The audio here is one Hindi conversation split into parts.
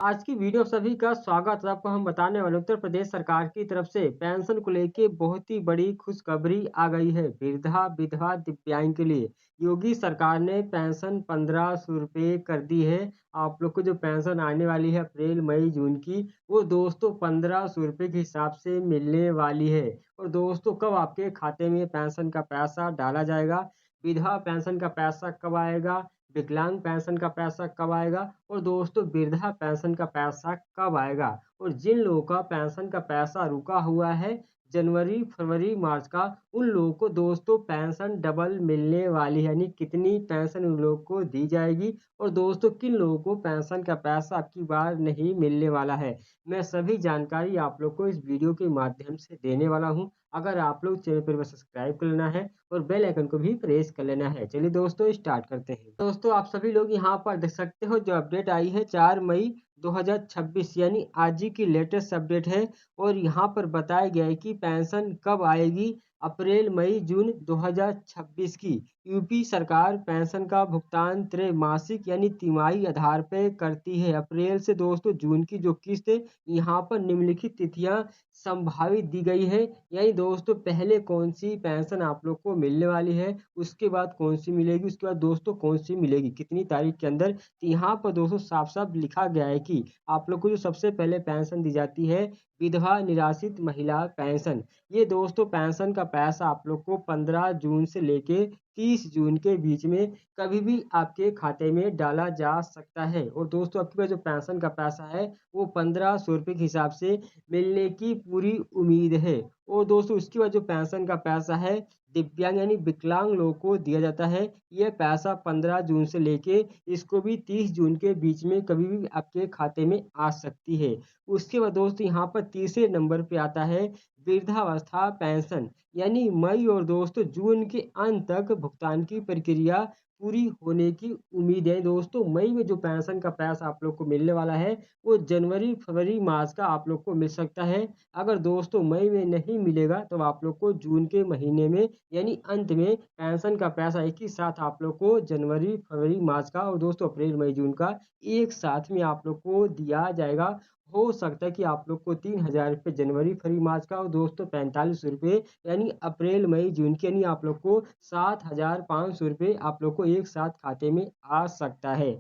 आज की वीडियो सभी का स्वागत है। आपको हम बताने वाले उत्तर प्रदेश सरकार की तरफ से पेंशन को लेके बहुत ही बड़ी खुशखबरी आ गई है। वृद्धा विधवा दिव्यांग के लिए योगी सरकार ने पेंशन 1500 रुपये कर दी है। आप लोग को जो पेंशन आने वाली है अप्रैल मई जून की, वो दोस्तों 1500 रुपये के हिसाब से मिलने वाली है। और दोस्तों कब आपके खाते में पेंशन का पैसा डाला जाएगा, विधवा पेंशन का पैसा कब आएगा, विकलांग पेंशन का पैसा कब आएगा और दोस्तों वृद्धा पेंशन का पैसा कब आएगा, और जिन लोगों का पेंशन का पैसा रुका हुआ है जनवरी फरवरी मार्च का, उन लोगों को दोस्तों पेंशन डबल मिलने वाली है। यानी कितनी पेंशन उन लोगों को दी जाएगी और दोस्तों किन लोगों को पेंशन का पैसा अब की बार नहीं मिलने वाला है, मैं सभी जानकारी आप लोग को इस वीडियो के माध्यम से देने वाला हूँ। अगर आप लोग चैनल पर सब्सक्राइब कर लेना है और बेल आइकन को भी प्रेस कर लेना है। चलिए दोस्तों स्टार्ट करते हैं। दोस्तों आप सभी लोग यहाँ पर देख सकते हो जो अपडेट आई है 4 मई 2026, यानी आज ही की लेटेस्ट अपडेट है। और यहाँ पर बताया गया है कि पेंशन कब आएगी, अप्रैल मई जून 2026 की। यूपी सरकार पेंशन का भुगतान त्रैमासिक यानी तिमाही आधार पर करती है। अप्रैल से दोस्तों जून की जो किस्त है, यहाँ पर निम्नलिखित तिथियां संभावित दी गई है। यानी दोस्तों पहले कौन सी पेंशन आप लोग को मिलने वाली है, उसके बाद कौन सी मिलेगी, उसके बाद दोस्तों कौन सी मिलेगी, कितनी तारीख के अंदर। तो यहाँ पर दोस्तों साफ साफ लिखा गया है कि आप लोग को जो सबसे पहले पेंशन दी जाती है विधवा निराश्रित महिला पेंशन। ये दोस्तों पेंशन का पैसा आप लोग को 15 जून से लेके 30 जून के बीच में कभी भी आपके खाते में डाला जा सकता है। और दोस्तों आपके पास जो पेंशन का पैसा है वो 1500 रुपये के हिसाब से मिलने की पूरी उम्मीद है। और दोस्तों उसके बाद जो पेंशन का पैसा है दिव्यांग यानी विकलांग लोगों को दिया जाता है। यह पैसा 15 जून से लेके इसको भी 30 जून के बीच में कभी भी आपके खाते में आ सकती है। उसके बाद दोस्तों यहाँ पर तीसरे नंबर पे आता है वृद्धावस्था पेंशन। यानी मई और दोस्तों जून के अंत तक भुगतान की प्रक्रिया पूरी होने की उम्मीद है। दोस्तों मई में जो पेंशन का पैसा आप लोग को मिलने वाला है वो जनवरी फरवरी मार्च का आप लोग को मिल सकता है। अगर दोस्तों मई में नहीं मिलेगा तो आप लोग को जून के महीने में यानी अंत में पेंशन का पैसा एक ही साथ आप लोग को जनवरी फरवरी मार्च का और दोस्तों अप्रैल मई जून का एक साथ में आप लोग को दिया जाएगा। हो सकता है कि आप लोग को 3000 रुपये जनवरी फरवरी मार्च का और दोस्तों 4500 रुपये यानी अप्रैल मई जून के, यानी आप लोग को 7500 रुपये आप लोग को एक साथ खाते में आ सकता है।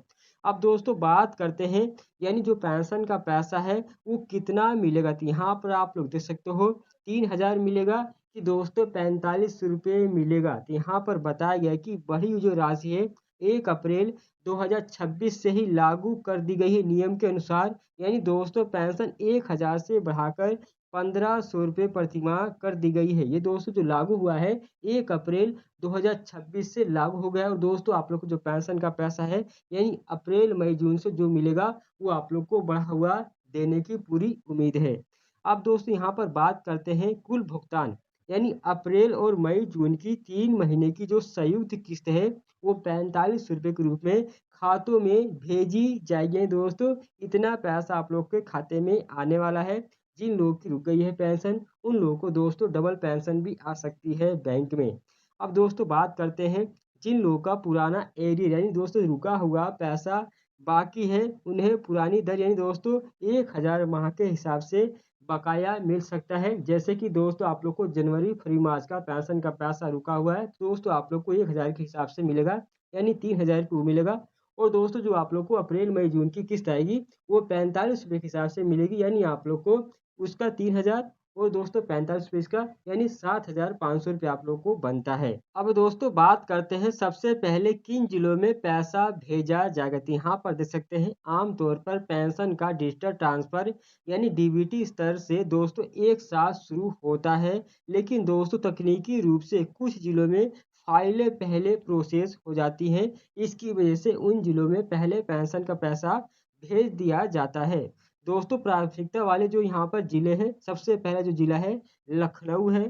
अब दोस्तों बात करते हैं यानी जो पेंशन का पैसा है वो कितना मिलेगा। तो यहाँ पर आप लोग देख सकते हो 3000 मिलेगा कि दोस्तों 4500 रुपये मिलेगा। तो यहाँ पर बताया गया है कि बढ़ी हुई जो राशि है 1 अप्रैल 2026 से ही लागू कर दी गई है नियम के अनुसार। यानी दोस्तों पेंशन 1000 से बढ़ाकर 1500 रुपये प्रतिमाह कर दी गई है। ये दोस्तों जो लागू हुआ है 1 अप्रैल 2026 से लागू हो गया है। और दोस्तों आप लोग को जो पेंशन का पैसा है यानी अप्रैल मई जून से जो मिलेगा वो आप लोग को बढ़ा हुआ देने की पूरी उम्मीद है। अब दोस्तों यहाँ पर बात करते हैं कुल भुगतान। यानी अप्रैल और मई जून की 3 महीने की जो संयुक्त किस्त है वो 45 रुपये के रूप में खातों में भेजी जाएगी। दोस्तों इतना पैसा आप लोग के खाते में आने वाला है। जिन लोगों की रुक गई है पेंशन उन लोगों को दोस्तों डबल पेंशन भी आ सकती है बैंक में। अब दोस्तों बात करते हैं जिन लोगों का पुराना एरियर यानी दोस्तों रुका हुआ पैसा बाकी है, उन्हें पुरानी दर यानी दोस्तों 1000 माह के हिसाब से बकाया मिल सकता है। जैसे कि दोस्तों आप लोग को जनवरी फरवरी मार्च का पेंशन का पैसा रुका हुआ है तो दोस्तों आप लोग को 1000 के हिसाब से मिलेगा, यानी 3000 को मिलेगा। और दोस्तों जो आप लोग को अप्रैल मई जून की किस्त आएगी वो 45 रुपये के हिसाब से मिलेगी, यानी आप लोग को उसका 3000 और दोस्तों 45 रुपये इसका यानी 7500 रुपये आप लोग को बनता है। अब दोस्तों बात करते हैं सबसे पहले किन जिलों में पैसा भेजा जाएगा। तो यहाँ पर देख सकते हैं आमतौर पर पेंशन का डिजिटल ट्रांसफर यानी डीबीटी स्तर से दोस्तों एक साथ शुरू होता है। लेकिन दोस्तों तकनीकी रूप से कुछ जिलों में फाइलें पहले प्रोसेस हो जाती हैं। इसकी वजह से उन जिलों में पहले पेंशन का पैसा भेज दिया जाता है। दोस्तों प्राथमिकता वाले जो यहाँ पर जिले हैं, सबसे पहला जो जिला है लखनऊ है,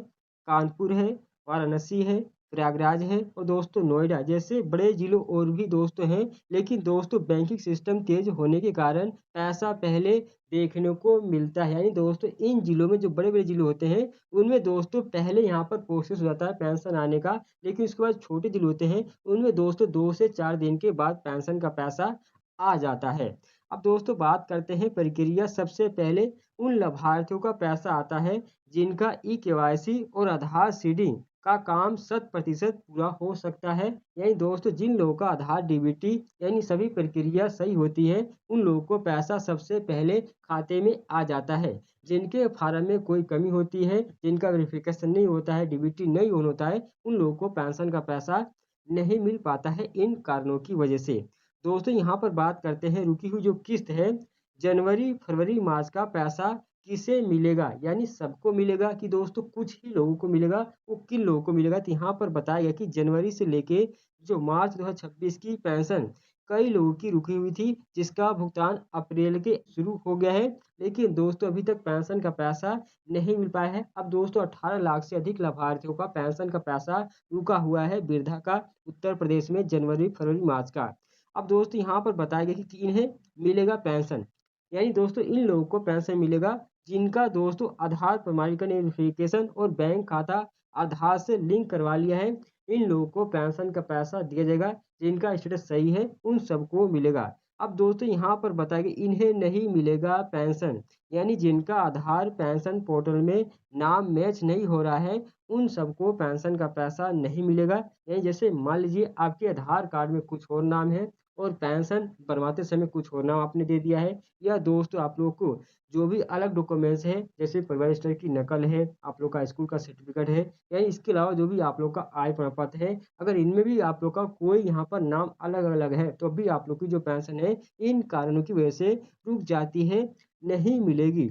कानपुर है, वाराणसी है, प्रयागराज है और दोस्तों नोएडा जैसे बड़े जिलों और भी दोस्तों हैं। लेकिन दोस्तों बैंकिंग सिस्टम तेज होने के कारण पैसा पहले देखने को मिलता है। यानी दोस्तों इन जिलों में जो बड़े बड़े जिले होते हैं उनमें दोस्तों पहले यहाँ पर प्रोसेस हो जाता है पेंशन आने का। लेकिन उसके बाद छोटे जिले होते हैं उनमें दोस्तों 2 से 4 दिन के बाद पेंशन का पैसा आ जाता है। अब दोस्तों बात करते हैं प्रक्रिया। सबसे पहले उन लाभार्थियों का पैसा आता है जिनका ई-केवाईसी और आधार सीडिंग का काम 100% पूरा हो सकता है। यानी दोस्तों जिन लोगों का आधार डीबीटी यानी सभी प्रक्रिया सही होती है, उन लोगों को पैसा सबसे पहले खाते में आ जाता है। जिनके फार्म में कोई कमी होती है, जिनका वेरिफिकेशन नहीं होता है, डीबीटी नहीं ऑन होता है, उन लोगों को पेंशन का पैसा नहीं मिल पाता है इन कारणों की वजह से। दोस्तों यहाँ पर बात करते हैं रुकी हुई जो किस्त है, जनवरी, फरवरी, मार्च का पैसा किसे मिलेगा? यानी सबको मिलेगा कि दोस्तों कुछ ही लोगों को मिलेगा? वो किन लोगों को मिलेगा? तो यहाँ पर बताया गया कि जनवरी से लेके जो मार्च 2026 की पेंशन कई लोगों की रुकी हुई थी, जिसका भुगतान अप्रैल के शुरू हो गया है। लेकिन दोस्तों अभी तक पेंशन का पैसा नहीं मिल पाया है। अब दोस्तों 18 लाख से अधिक लाभार्थियों का पेंशन का पैसा रुका हुआ है वृद्धा का उत्तर प्रदेश में जनवरी, फरवरी, मार्च का। अब दोस्तों यहाँ पर बताया गया कि इन्हें मिलेगा पेंशन। यानी दोस्तों इन लोगों को पेंशन मिलेगा जिनका दोस्तों आधार प्रमाणीकरण वेरिफिकेशन और बैंक खाता आधार से लिंक करवा लिया है। इन लोगों को पेंशन का पैसा दिया जाएगा, जिनका स्टेटस सही है उन सबको मिलेगा। अब दोस्तों यहाँ पर बताया कि इन्हें नहीं मिलेगा पेंशन, यानी जिनका आधार पेंशन पोर्टल में नाम मैच नहीं हो रहा है, उन सबको पेंशन का पैसा नहीं मिलेगा। यानी जैसे मान लीजिए आपके आधार कार्ड में कुछ और नाम है और पेंशन बनवाते समय कुछ और नाम आपने दे दिया है, या दोस्तों आप लोग को जो भी अलग डॉक्यूमेंट्स है जैसे परिवार रजिस्टर की नकल है, आप लोग का स्कूल का सर्टिफिकेट है, यानी इसके अलावा जो भी आप लोग का आय प्रमाण पत्र है, अगर इनमें भी आप लोग का कोई यहाँ पर नाम अलग-अलग है, तो भी आप लोग की जो पेंशन है इन कारणों की वजह से रुक जाती है, नहीं मिलेगी।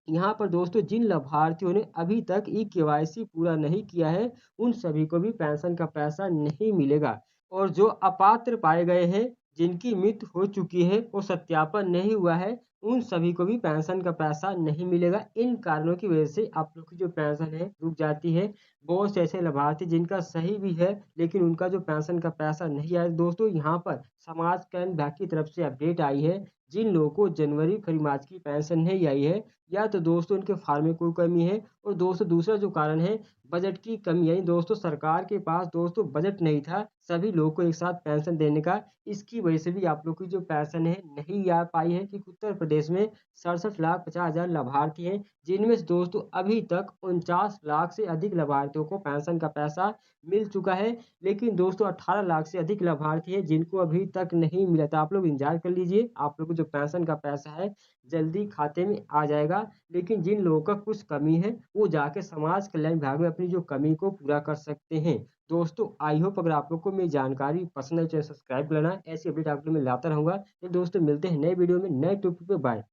यहाँ पर दोस्तों जिन लाभार्थियों ने अभी तक ई-केवाईसी पूरा नहीं किया है, उन सभी को भी पेंशन का पैसा नहीं मिलेगा। और जो अपात्र पाए गए हैं, जिनकी मृत्यु हो चुकी है और सत्यापन नहीं हुआ है, उन सभी को भी पेंशन का पैसा नहीं मिलेगा। इन कारणों की वजह से आप लोग की जो पेंशन है रुक जाती है। बहुत से ऐसे लाभार्थी जिनका सही भी है, लेकिन उनका जो पेंशन का पैसा नहीं आया। दोस्तों यहाँ पर समाज कल्याण विभाग की तरफ से अपडेट आई है, जिन लोगों को जनवरी, फरवरी, मार्च की पेंशन नहीं आई है, या तो दोस्तों उनके फार्म में कोई कमी है, और दोस्तों दूसरा जो कारण है बजट की कमी। यानी दोस्तों सरकार के पास दोस्तों बजट नहीं था सभी लोगों को एक साथ पेंशन देने का। इसकी वजह से भी आप लोग की जो पेंशन है नहीं आ पाई है, कि उत्तर प्रदेश में 67,50,000 लाभार्थी हैं, जिनमें से दोस्तों अभी तक 49 लाख से अधिक लाभार्थियों को पेंशन का पैसा मिल चुका है। लेकिन दोस्तों 18 लाख से अधिक लाभार्थी हैं जिनको अभी तक नहीं मिला था। आप लोग इंतजार कर लीजिए, आप लोग को जो पेंशन का पैसा है जल्दी खाते में आ जाएगा। लेकिन जिन लोगों का कुछ कमी है, वो जाके समाज कल्याण विभाग में अपनी जो कमी को पूरा कर सकते हैं। दोस्तों आई होप अगर आप लोग को मेरी जानकारी पसंद है, चैनल सब्सक्राइब कर लेना। ऐसी अपडेट आप लोग मैं लाता रहूँगा। तो दोस्तों मिलते हैं नए वीडियो में नए टॉपिक पे। बाय।